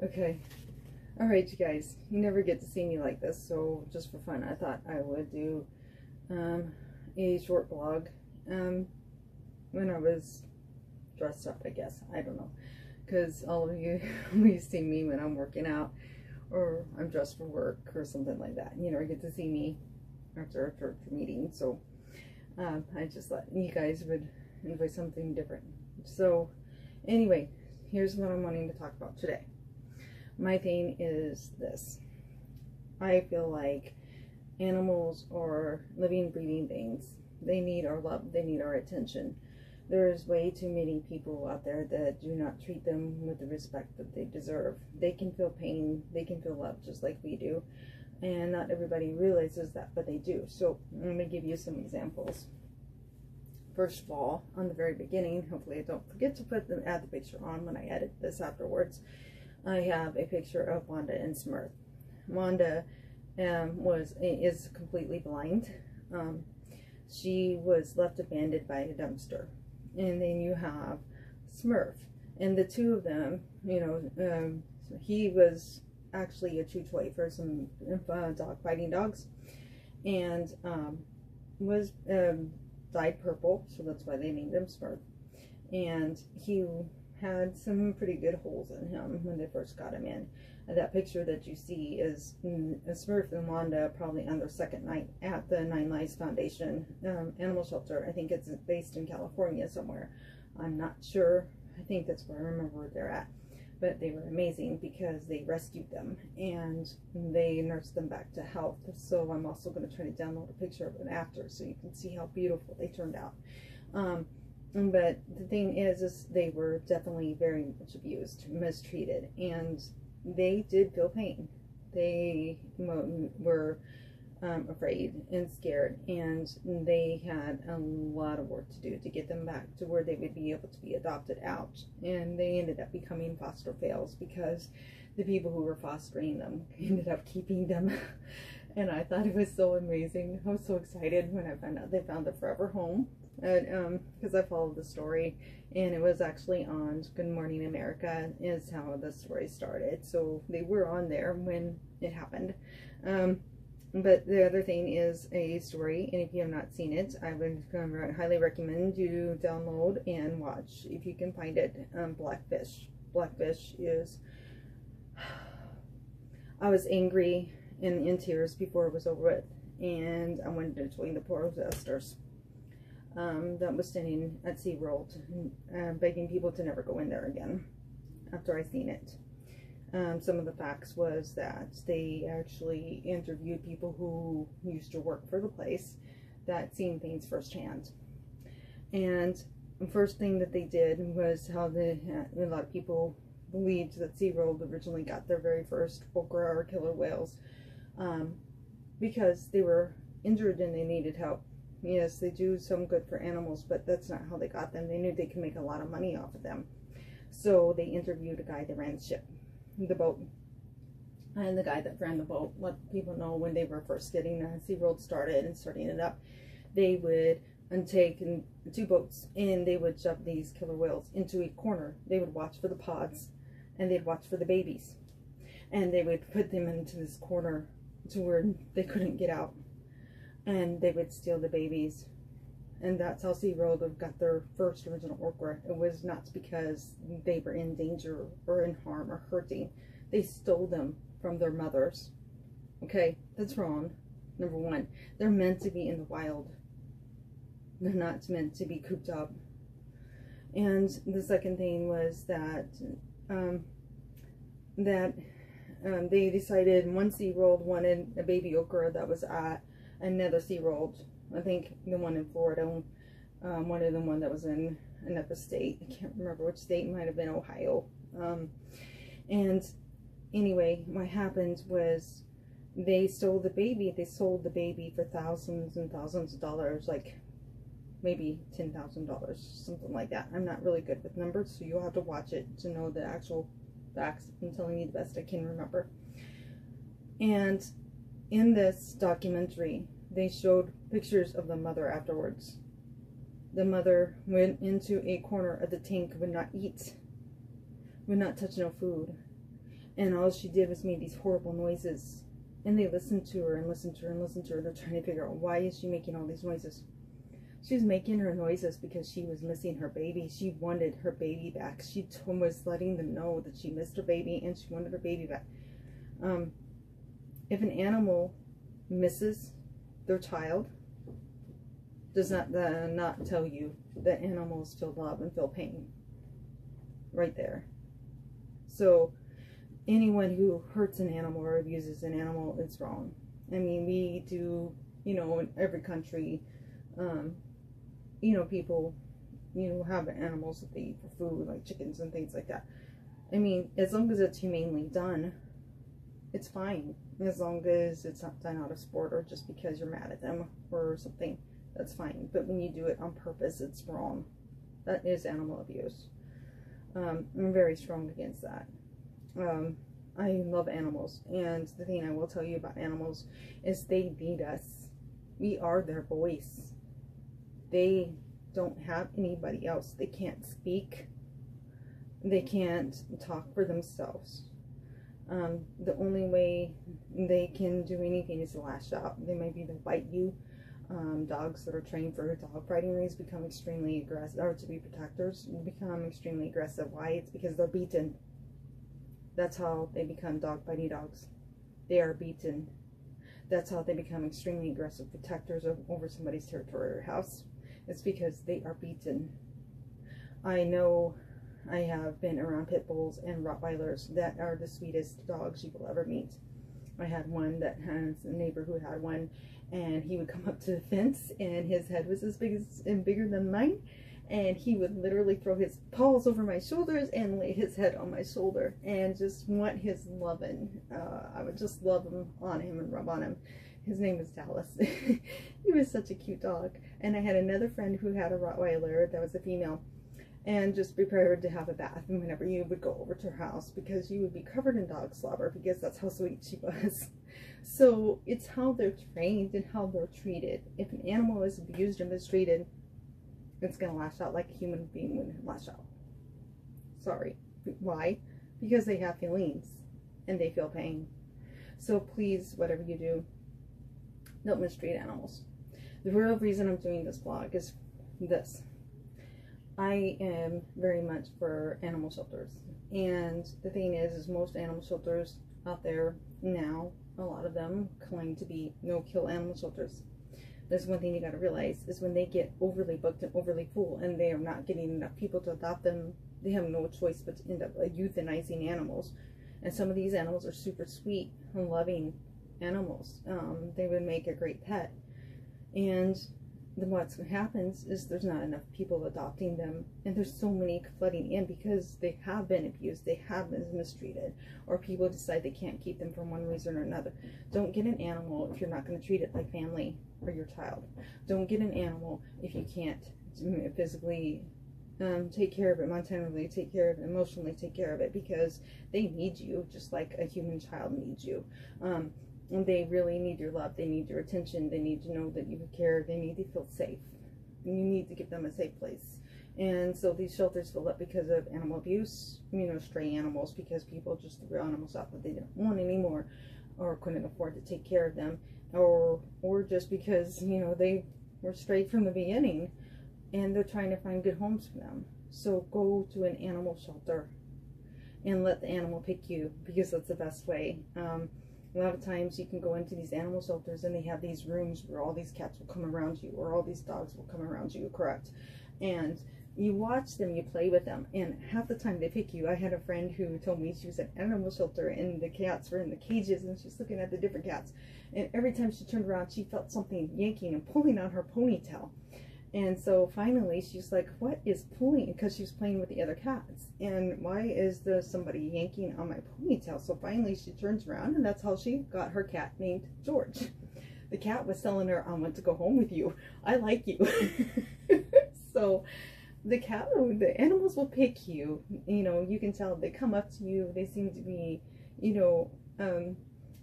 Okay. Alright, you guys. You never get to see me like this, so just for fun, I thought I would do a short vlog when I was dressed up, I guess. I don't know. Because all of you, you see me when I'm working out, or I'm dressed for work, or something like that. You never get to see me after a church meeting, so I just thought you guys would enjoy something different. So, anyway, here's what I'm wanting to talk about today. My thing is this. I feel like animals are living, breathing things. They need our love. They need our attention. There's way too many people out there that do not treat them with the respect that they deserve. They can feel pain. They can feel love just like we do. And not everybody realizes that, but they do. So I'm going to give you some examples. First of all, on the very beginning, hopefully I don't forget to add the picture on when I edit this afterwards. I have a picture of Wanda and Smurf. Wanda is completely blind. She was left abandoned by a dumpster. And then you have Smurf. And the two of them, he was actually a chew toy for some dog fighting dogs. And was dyed purple, so that's why they named him Smurf. And he had some pretty good holes in him when they first got him in. That picture that you see is Smurf and Wanda probably on their second night at the Nine Lives Foundation animal shelter. I think it's based in California somewhere. I'm not sure. I think that's where I remember where they're at. But they were amazing because they rescued them and they nursed them back to health. So I'm also going to try to download a picture of it after so you can see how beautiful they turned out. But the thing is they were definitely very much abused, mistreated, and they did feel pain. They were afraid and scared, and they had a lot of work to do to get them back to where they would be able to be adopted out. And they ended up becoming foster fails because the people who were fostering them ended up keeping them. And I thought it was so amazing. I was so excited when I found out they found a forever home. Because I followed the story, and it was actually on Good Morning America is how the story started. So they were on there when it happened. But the other thing is a story, and if you have not seen it, I would highly recommend you download and watch if you can find it. Blackfish. Blackfish is. I was angry and in tears before it was over with, and I wanted to join the protesters that was standing at SeaWorld begging people to never go in there again after I seen it. Some of the facts was that they actually interviewed people who used to work for the place that seen things firsthand. And the first thing that they did was how a lot of people believed that SeaWorld originally got their very first Okra or killer whales because they were injured and they needed help. Yes, they do some good for animals, but that's not how they got them. They knew they could make a lot of money off of them. So they interviewed a guy that ran the ship, the boat. And the guy that ran the boat let people know when they were first getting SeaWorld started and starting it up, they would take two boats and they would shove these killer whales into a corner. They would watch for the pods and they'd watch for the babies. And they would put them into this corner to where they couldn't get out. And they would steal the babies. And that's how SeaWorld got their first original Okra. It was not because they were in danger or in harm or hurting. They stole them from their mothers. Okay, that's wrong. Number one, they're meant to be in the wild. They're not meant to be cooped up. And the second thing was that they decided one SeaWorld wanted a baby Okra that was at another SeaWorld. I think the one in Florida, one of the one that was in another state. I can't remember which state. It might have been Ohio. And anyway, what happened was they stole the baby. They sold the baby for thousands and thousands of dollars, like maybe $10,000, something like that. I'm not really good with numbers, so you'll have to watch it to know the actual facts. I'm telling you the best I can remember. And in this documentary, they showed pictures of the mother afterwards. The mother went into a corner of the tank, would not eat, would not touch no food. And all she did was made these horrible noises. And they listened to her and listened to her and listened to her. They're trying to figure out, why is she making all these noises? She's making her noises because she was missing her baby. She wanted her baby back. She was letting them know that she missed her baby and she wanted her baby back. If an animal misses their child, does not tell you that animals feel love and feel pain. Right there. So anyone who hurts an animal or abuses an animal, it's wrong. I mean, we do, you know, in every country, you know, people, you know, have animals that they eat for food, like chickens and things like that. I mean, as long as it's humanely done, it's fine. As long as it's not done out of sport or just because you're mad at them or something, that's fine. But when you do it on purpose, it's wrong. That is animal abuse. I'm very strong against that. I love animals, and the thing I will tell you about animals is they need us. We are their voice. They don't have anybody else. They can't speak. They can't talk for themselves. The only way they can do anything is to lash out. They might either bite you. Dogs that are trained for dog fighting race become extremely aggressive, or to be protectors, become extremely aggressive. Why? It's because they're beaten. That's how they become dog biting dogs. They are beaten. That's how they become extremely aggressive protectors over somebody's territory or house. It's because they are beaten. I know I have been around pit bulls and Rottweilers that are the sweetest dogs you will ever meet. I had one that has a neighbor who had one, and he would come up to the fence and his head was as big as and bigger than mine, and he would literally throw his paws over my shoulders and lay his head on my shoulder and just want his loving. I would just love him on him and rub on him. His name was Dallas. He was such a cute dog. And I had another friend who had a Rottweiler that was a female, and just prepared to have a bath. And whenever you would go over to her house, because you would be covered in dog slobber, because that's how sweet she was. So it's how they're trained and how they're treated. If an animal is abused or mistreated, it's going to lash out like a human being would lash out. Sorry. Why? Because they have feelings and they feel pain. So please, whatever you do, don't mistreat animals. The real reason I'm doing this vlog is this. I am very much for animal shelters. And the thing is most animal shelters out there now, a lot of them claim to be no-kill animal shelters. There's one thing you got to realize is when they get overly booked and overly full and they are not getting enough people to adopt them, they have no choice but to end up euthanizing animals. And some of these animals are super sweet and loving animals. They would make a great pet. And then what happens is there's not enough people adopting them, and there's so many flooding in because they have been abused, they have been mistreated, or people decide they can't keep them for one reason or another. Don't get an animal if you're not going to treat it like family or your child. Don't get an animal if you can't physically take care of it, mentality take care of it, emotionally take care of it, because they need you just like a human child needs you. And they really need your love. They need your attention. They need to know that you care. They need to feel safe. You need to give them a safe place. And so these shelters fill up because of animal abuse, you know, stray animals, because people just threw animals out that they didn't want anymore or couldn't afford to take care of them, or just because, you know, they were strayed from the beginning and they're trying to find good homes for them. So go to an animal shelter and let the animal pick you, because that's the best way. A lot of times you can go into these animal shelters and they have these rooms where all these cats will come around you, or all these dogs will come around you, correct? And you watch them, you play with them, and half the time they pick you. I had a friend who told me she was at an animal shelter and the cats were in the cages and she's looking at the different cats. And every time she turned around, she felt something yanking and pulling on her ponytail. And so finally she's like, what is pulling? Because she was playing with the other cats. And why is there somebody yanking on my ponytail? So finally she turns around, and that's how she got her cat named George. The cat was telling her, I want to go home with you. I like you. So the animals will pick you. You know, you can tell they come up to you. They seem to be, you know,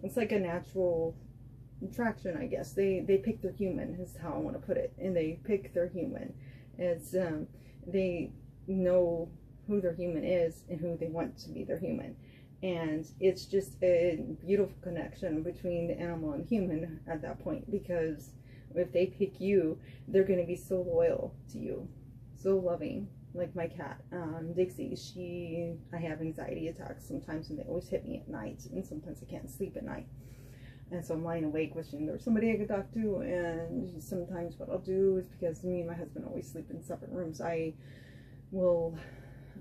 it's like a natural attraction, I guess. They pick their human, is how I want to put it. And they pick their human. It's they know who their human is and who they want to be their human. And it's just a beautiful connection between the animal and human at that point, because if they pick you, they're going to be so loyal to you, so loving. Like my cat, Dixie, I have anxiety attacks sometimes, and they always hit me at night, and sometimes I can't sleep at night. And so I'm lying awake wishing there's somebody I could talk to. And sometimes what I'll do is, because me and my husband always sleep in separate rooms, I will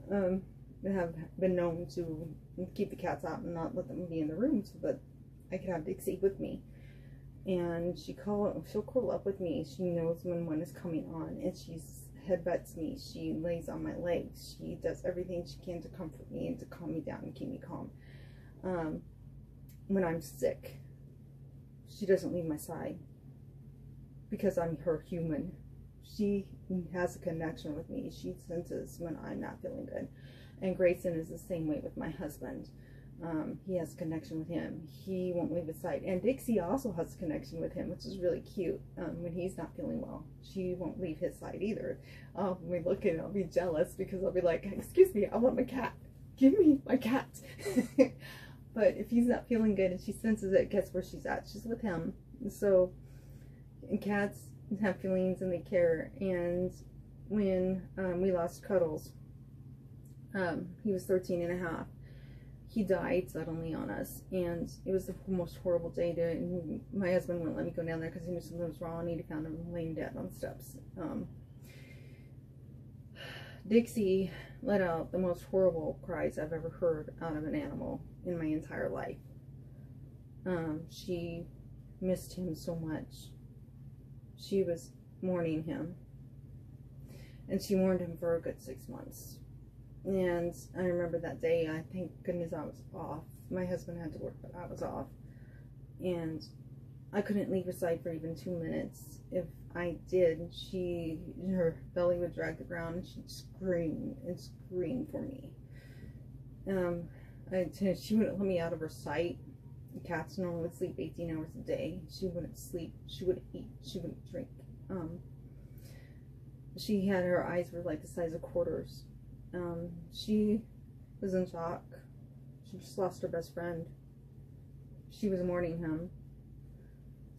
have been known to keep the cats out and not let them be in the room so that I could have Dixie with me. And she'll curl up with me. She knows when one is coming on, and she's headbutts me. She lays on my legs. She does everything she can to comfort me and to calm me down and keep me calm. When I'm sick, she doesn't leave my side because I'm her human. She has a connection with me. She senses when I'm not feeling good. And Grayson is the same way with my husband. He has a connection with him. He won't leave his side. And Dixie also has a connection with him, which is really cute. When he's not feeling well, she won't leave his side either. When we look at it, I'll be jealous because I'll be like, excuse me, I want my cat. Give me my cat. But if he's not feeling good and she senses it, guess where she's at? She's with him. So, and cats have feelings and they care. And when we lost Cuddles, he was 13 and a half. He died suddenly on us, and it was the most horrible day. My husband wouldn't let me go down there because he knew something was wrong, and he found him laying dead on steps. Dixie let out the most horrible cries I've ever heard out of an animal in my entire life. She missed him so much. She was mourning him, and she mourned him for a good 6 months. And I remember that day, I thank goodness I was off. My husband had to work, but I was off. And I couldn't leave her side for even 2 minutes. If I did, her belly would drag the ground and she'd scream and scream for me. She wouldn't let me out of her sight. Cats normally would sleep 18 hours a day. She wouldn't sleep. She wouldn't eat. She wouldn't drink. Her eyes were like the size of quarters. She was in shock. She just lost her best friend. She was mourning him.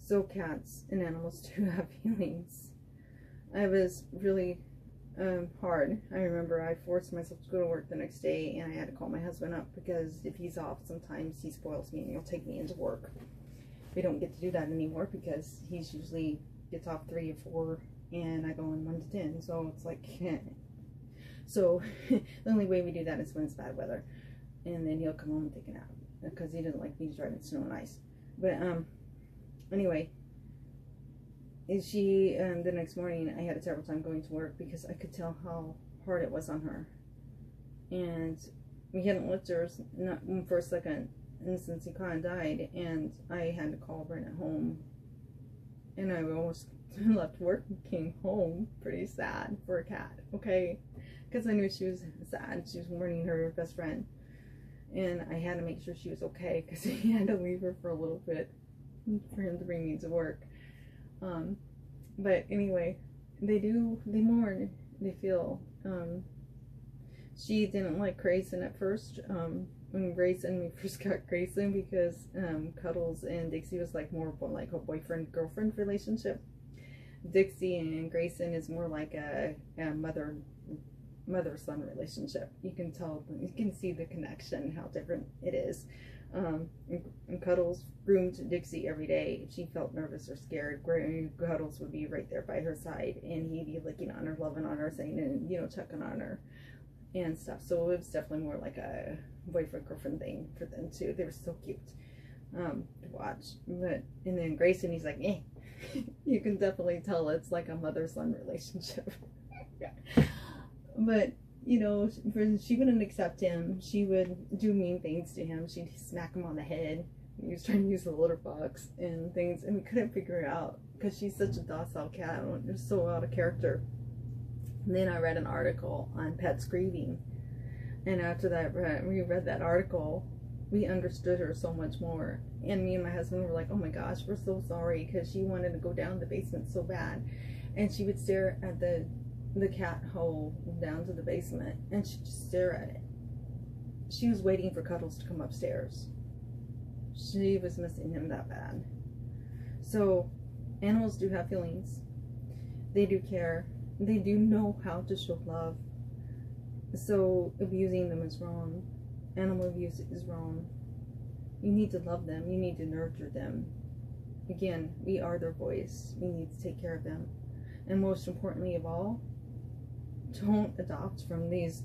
So cats and animals do have feelings. I was really hard. I remember I forced myself to go to work the next day, and I had to call my husband up because if he's off, sometimes he spoils me and he'll take me into work. We don't get to do that anymore because he's usually gets off 3 or 4 and I go in 1 to 10, so it's like so the only way we do that is when it's bad weather, and then he'll come home and take a nap because he doesn't like me driving snow and ice. But anyway, she the next morning I had a terrible time going to work because I could tell how hard it was on her, and we hadn't lived her not for a second and since he kind of died, and I had to call Brent at home, and I almost left work and came home pretty sad for a cat, okay, because I knew she was sad. She was mourning her best friend, and I had to make sure she was okay because he had to leave her for a little bit for him to bring me to work. But anyway, they mourn, they feel. She didn't like Grayson at first, when we first got Grayson, because Cuddles and Dixie was like more like a boyfriend-girlfriend relationship. Dixie and Grayson is more like a mother-son relationship. You can tell, you can see the connection, how different it is. And Cuddles groomed Dixie every day. If she felt nervous or scared, Cuddles would be right there by her side, and he'd be licking on her, loving on her, saying, and checking on her and stuff. So it was definitely more like a boyfriend-girlfriend thing for them too. They were so cute to watch. And then Grayson, he's like, eh. You can definitely tell it's like a mother-son relationship. But she wouldn't accept him. She would do mean things to him. She'd smack him on the head. He was trying to use the litter box and things, and we couldn't figure it out because she's such a docile cat. It was so out of character. And then I read an article on pets grieving, and after that, we read that article, we understood her so much more. And me and my husband were like, oh my gosh, we're so sorry, because she wanted to go down the basement so bad, and she would stare at the cat hole down to the basement, and she'd just stare at it. she was waiting for Cuddles to come upstairs. She was missing him that bad. So animals do have feelings. They do care. They do know how to show love. So abusing them is wrong. Animal abuse is wrong. You need to love them. You need to nurture them. Again, we are their voice. We need to take care of them. And most importantly of all, don't adopt from these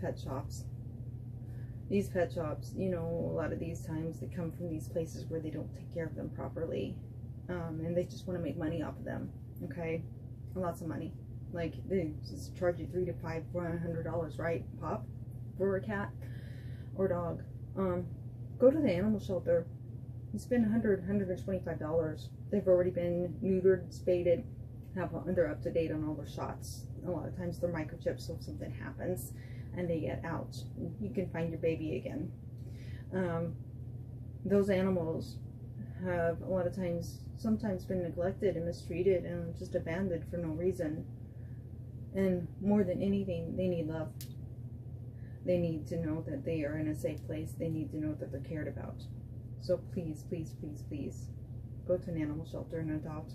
pet shops. These pet shops, you know, a lot of these times they come from these places where they don't take care of them properly. And they just want to make money off of them. Okay? Lots of money. Like, they just charge you $300 to $500, right? Pop for a cat or dog. Go to the animal shelter. You spend $100, $125. They've already been neutered, spaded, they're up to date on all their shots. A lot of times they're microchipped, so if something happens and they get out, you can find your baby again. Those animals have a lot of times, sometimes been neglected and mistreated and just abandoned for no reason. And more than anything, they need love. They need to know that they are in a safe place. They need to know that they're cared about. So please, please, please, please, go to an animal shelter and adopt.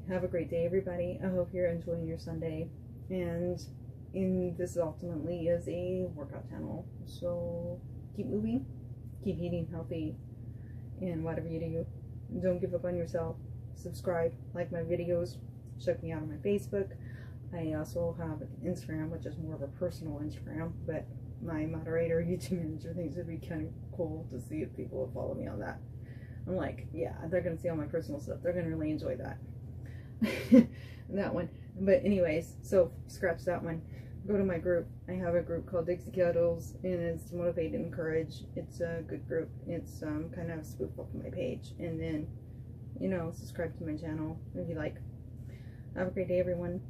Have a great day, everybody. I hope you're enjoying your Sunday. And this ultimately is a workout channel. So keep moving, keep eating healthy, and whatever you do, don't give up on yourself. Subscribe, like my videos, check me out on my Facebook. I also have an Instagram, which is more of a personal Instagram, but my moderator, YouTube manager, thinks it'd be kind of cool to see if people would follow me on that. I'm like, yeah, they're going to see all my personal stuff. They're going to really enjoy that. That one. But anyways, so scratch that one. Go to my group. I have a group called Dixie Cuddles, and it's Motivate and Encourage. It's a good group. It's kind of spoof off my page. And then, you know, subscribe to my channel if you like. Have a great day, everyone.